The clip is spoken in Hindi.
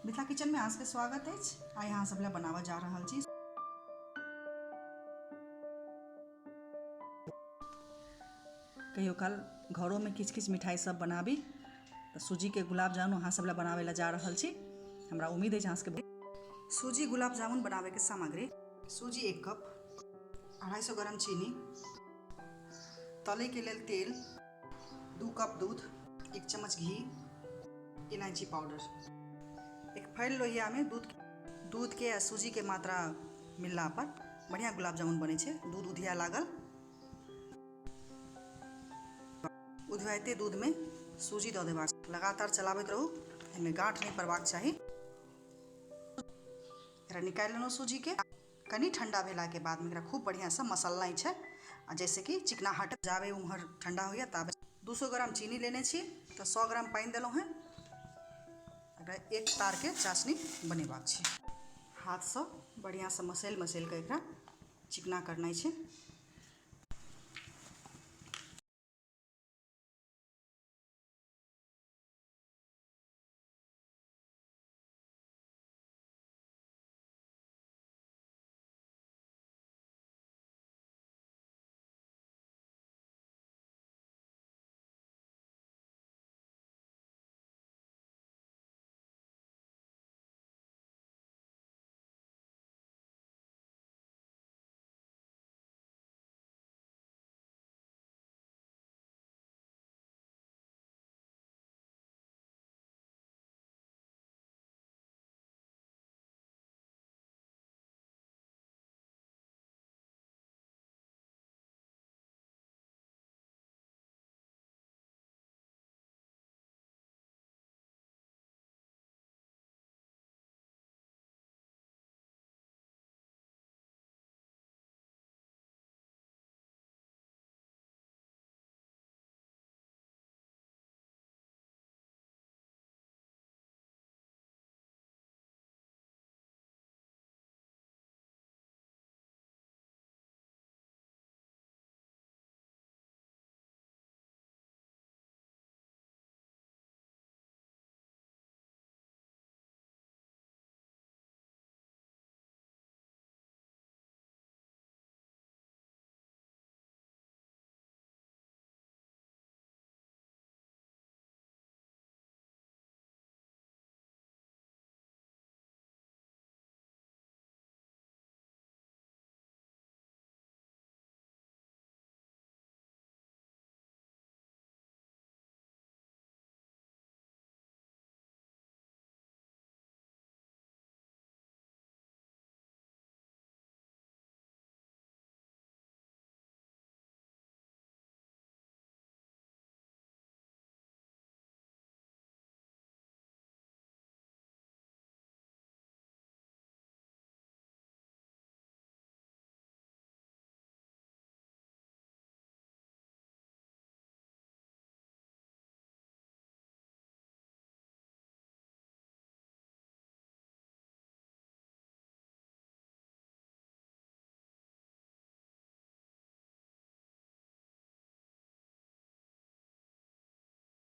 मिथिला किचन में अहाँके स्वागत अछि। आइ अहाँ सब ला बनाबऽ जा रहल छी कहियो काल घरों में किछ किछ मिठाई सब बनाबी तो सूजी के गुलाब जामुन अहाँ सब ला बनावे ला जा रहल छी। हमरा उम्मीद है अहाँ सबके सूजी गुलाब जामुन बनावे के सामग्री: सूजी 1 कप, 250 ग्राम चीनी, तले के लेल तेल, 2 कप दूध, 1 चम्मच घी, इलायची पाउडर। एक फैल लोहिया में दूध के आ सूजी के मात्रा मिलला पर बढ़िया गुलाब जामुन बने छे। दूध उधिया लागल, उधियाते दूध में सूजी दऽ देबाक, लगातार चलाबैत रहू, एहिमे गांठ नहीं पड़बाक चाही। एकरा निकालि लेलहुँ सूजी के। कनी ठंडा भेला के बाद में एकरा खूब बढ़िया से मसलनाइ छै, आ जैसे कि चिकनाहट जाबे उम्हर ठंडा होइया ताबे 200 ग्राम चीनी लेने छी तो 100 ग्राम पानी देलहुँ हैं। एकरा एक तार के चाशनी बनेबाक छै। हाथ से बढ़िया से मसल के एकरा चिकना करनाइ छै।